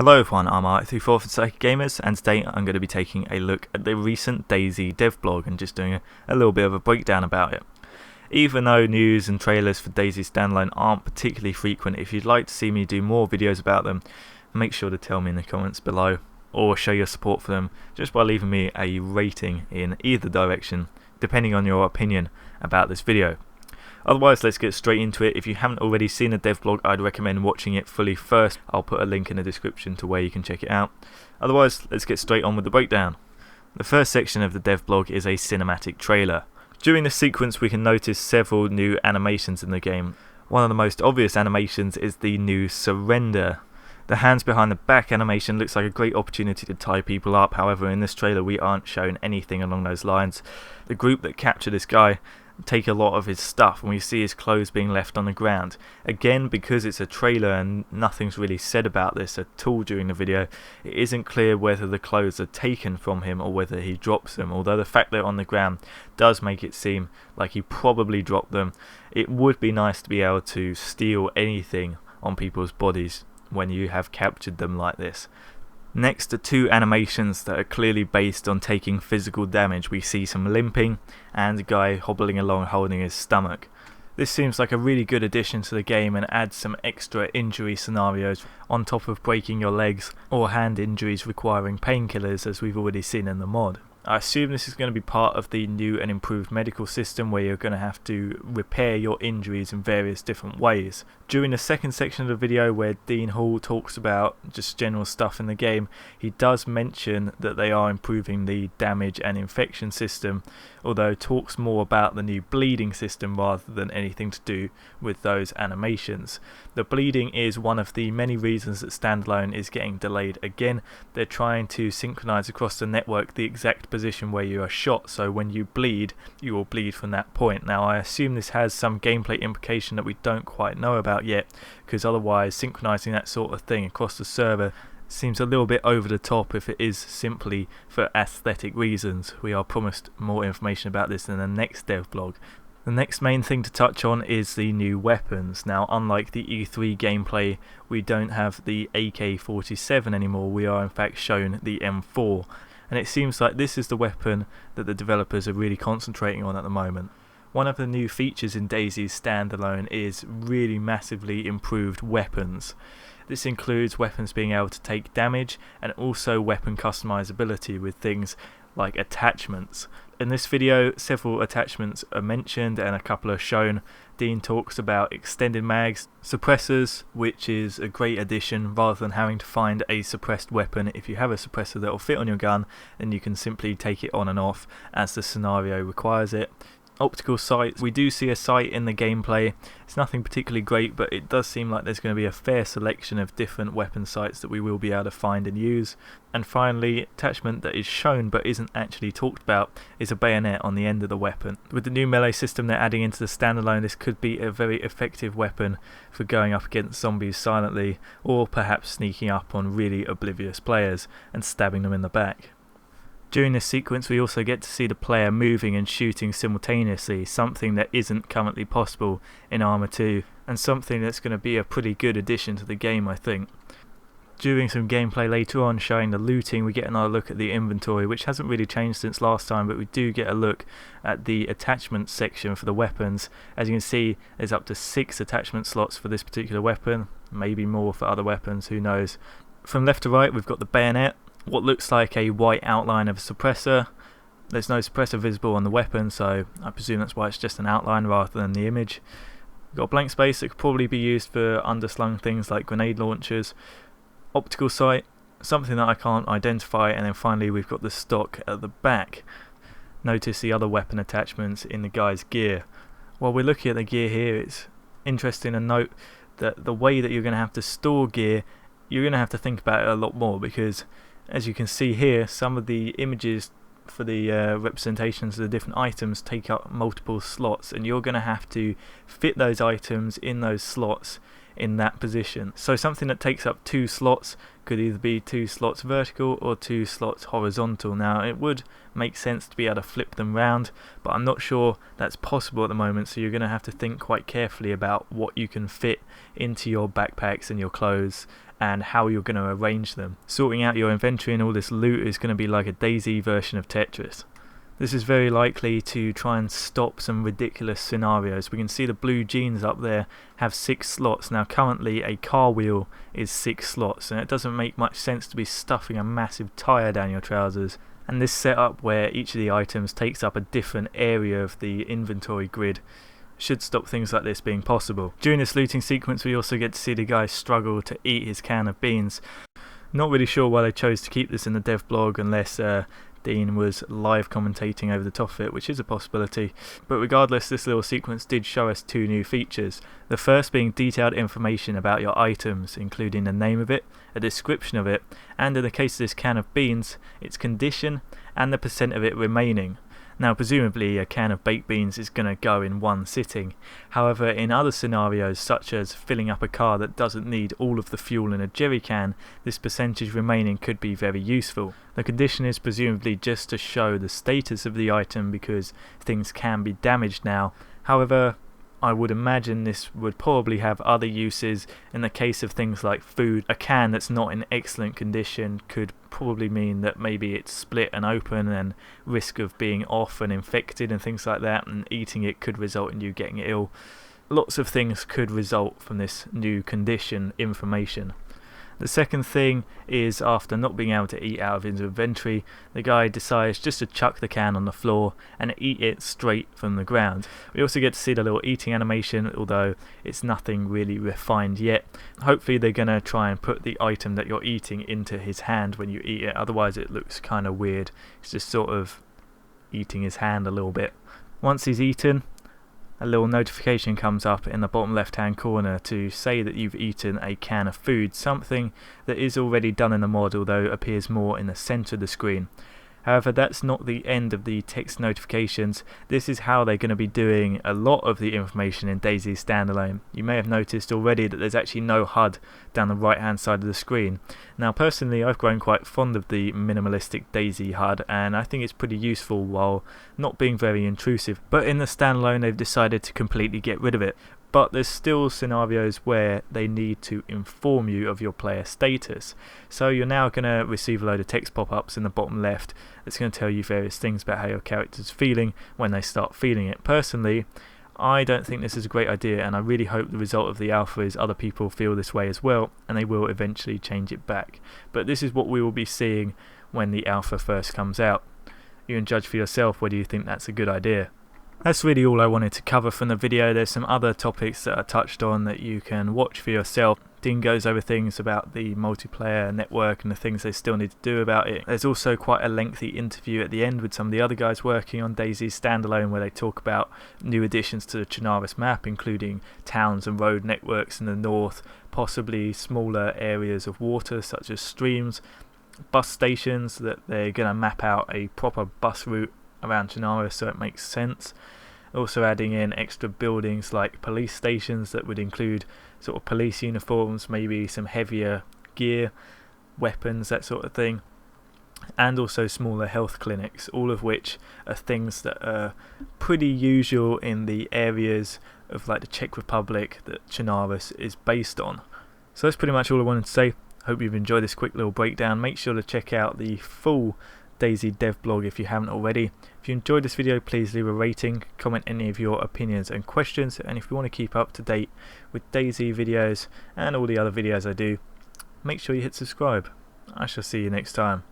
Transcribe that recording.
Hello everyone, I'm Art34 for PsychicGamers, and today I'm going to be taking a look at the recent DayZ devblog and just doing a little bit of a breakdown about it. Even though news and trailers for DayZ Standalone aren't particularly frequent, if you'd like to see me do more videos about them, make sure to tell me in the comments below, or show your support for them just by leaving me a rating in either direction, depending on your opinion about this video. Otherwise, let's get straight into it. If you haven't already seen the devblog, I'd recommend watching it fully first. I'll put a link in the description to where you can check it out. Otherwise, let's get straight on with the breakdown. The first section of the devblog is a cinematic trailer. During this sequence, we can notice several new animations in the game. One of the most obvious animations is the new surrender. The hands behind the back animation looks like a great opportunity to tie people up. However, in this trailer we aren't shown anything along those lines. The group that capture this guy take a lot of his stuff, and we see his clothes being left on the ground. Again, because it's a trailer and nothing's really said about this at all during the video, it isn't clear whether the clothes are taken from him or whether he drops them, although the fact they're on the ground does make it seem like he probably dropped them. It would be nice to be able to steal anything on people's bodies when you have captured them like this. Next are two animations that are clearly based on taking physical damage. We see some limping and a guy hobbling along holding his stomach. This seems like a really good addition to the game and adds some extra injury scenarios on top of breaking your legs or hand injuries requiring painkillers, as we've already seen in the mod. I assume this is going to be part of the new and improved medical system where you're going to have to repair your injuries in various different ways. During the second section of the video, where Dean Hall talks about just general stuff in the game, he does mention that they are improving the damage and infection system, although talks more about the new bleeding system rather than anything to do with those animations. The bleeding is one of the many reasons that Standalone is getting delayed again. They're trying to synchronize across the network the exact position where you are shot, so when you bleed, you will bleed from that point. Now, I assume this has some gameplay implication that we don't quite know about yet, because otherwise synchronizing that sort of thing across the server seems a little bit over the top if it is simply for aesthetic reasons. We are promised more information about this in the next devblog. The next main thing to touch on is the new weapons. Now, unlike the E3 gameplay, we don't have the AK-47 anymore. We are in fact shown the M4, and it seems like this is the weapon that the developers are really concentrating on at the moment. One of the new features in DayZ Standalone is really massively improved weapons. This includes weapons being able to take damage and also weapon customizability with things like attachments. In this video, several attachments are mentioned and a couple are shown. Dean talks about extended mags, suppressors, which is a great addition rather than having to find a suppressed weapon. If you have a suppressor that will fit on your gun, then you can simply take it on and off as the scenario requires it. Optical sights. We do see a sight in the gameplay. It's nothing particularly great, but it does seem like there's going to be a fair selection of different weapon sights that we will be able to find and use. And finally, attachment that is shown but isn't actually talked about is a bayonet on the end of the weapon. With the new melee system they're adding into the standalone, this could be a very effective weapon for going up against zombies silently, or perhaps sneaking up on really oblivious players and stabbing them in the back. During this sequence we also get to see the player moving and shooting simultaneously, something that isn't currently possible in Arma 2, and something that's going to be a pretty good addition to the game, I think. During some gameplay later on showing the looting, we get another look at the inventory, which hasn't really changed since last time, but we do get a look at the attachment section for the weapons. As you can see, there's up to 6 attachment slots for this particular weapon, maybe more for other weapons, who knows. From left to right we've got the bayonet, what looks like a white outline of a suppressor. There's no suppressor visible on the weapon, so I presume that's why it's just an outline rather than the image. We've got a blank space that could probably be used for underslung things like grenade launchers. Optical sight, something that I can't identify, and then finally we've got the stock at the back. Notice the other weapon attachments in the guy's gear. While we're looking at the gear here, it's interesting to note that the way that you're going to have to store gear, you're going to have to think about it a lot more, because as you can see here, some of the images for the representations of the different items take up multiple slots, and you're going to have to fit those items in those slots in that position. So something that takes up 2 slots could either be 2 slots vertical or 2 slots horizontal. Now it would make sense to be able to flip them round, but I'm not sure that's possible at the moment, so you're going to have to think quite carefully about what you can fit into your backpacks and your clothes and how you're going to arrange them. Sorting out your inventory and all this loot is going to be like a DayZ version of Tetris. This is very likely to try and stop some ridiculous scenarios. We can see the blue jeans up there have 6 slots. Now currently a car wheel is 6 slots, and it doesn't make much sense to be stuffing a massive tyre down your trousers. And this setup where each of the items takes up a different area of the inventory grid should stop things like this being possible. During this looting sequence we also get to see the guy struggle to eat his can of beans. Not really sure why they chose to keep this in the devblog unless Dean was live commentating over the top of it, which is a possibility. But regardless, this little sequence did show us 2 new features. The first being detailed information about your items, including the name of it, a description of it, and in the case of this can of beans, its condition and the percent of it remaining. Now presumably a can of baked beans is going to go in one sitting. However, in other scenarios such as filling up a car that doesn't need all of the fuel in a jerry can, this percentage remaining could be very useful. The condition is presumably just to show the status of the item because things can be damaged now. However, I would imagine this would probably have other uses. In the case of things like food, a can that's not in excellent condition could probably mean that maybe it's split and open and risk of being off and infected and things like that, and eating it could result in you getting ill. Lots of things could result from this new condition information. The second thing is, after not being able to eat out of his inventory, the guy decides just to chuck the can on the floor and eat it straight from the ground. We also get to see the little eating animation, although it's nothing really refined yet. Hopefully they're going to try and put the item that you're eating into his hand when you eat it, otherwise it looks kind of weird. It's just sort of eating his hand a little bit. Once he's eaten, a little notification comes up in the bottom left hand corner to say that you've eaten a can of food, something that is already done in the mod, although appears more in the centre of the screen. However, that's not the end of the text notifications. This is how they're going to be doing a lot of the information in DayZ Standalone. You may have noticed already that there's actually no HUD down the right hand side of the screen. Now personally I've grown quite fond of the minimalistic DayZ HUD, and I think it's pretty useful while not being very intrusive, but in the standalone they've decided to completely get rid of it. But there's still scenarios where they need to inform you of your player status. So you're now going to receive a load of text pop-ups in the bottom left that's going to tell you various things about how your character's feeling when they start feeling it. Personally, I don't think this is a great idea, and I really hope the result of the alpha is other people feel this way as well, and they will eventually change it back. But this is what we will be seeing when the alpha first comes out. You can judge for yourself whether you think that's a good idea. That's really all I wanted to cover from the video. There's some other topics that are touched on that you can watch for yourself. Dean goes over things about the multiplayer network and the things they still need to do about it. There's also quite a lengthy interview at the end with some of the other guys working on DayZ Standalone where they talk about new additions to the Chernarus map, including towns and road networks in the north, possibly smaller areas of water such as streams, bus stations, that they're going to map out a proper bus route around Chernarus so it makes sense. Also adding in extra buildings like police stations that would include sort of police uniforms, maybe some heavier gear, weapons, that sort of thing, and also smaller health clinics, all of which are things that are pretty usual in the areas of like the Czech Republic that Chernarus is based on. So that's pretty much all I wanted to say. Hope you've enjoyed this quick little breakdown. Make sure to check out the full DayZ Devblog if you haven't already. If you enjoyed this video, please leave a rating, comment any of your opinions and questions, and if you want to keep up to date with DayZ videos and all the other videos I do, make sure you hit subscribe. I shall see you next time.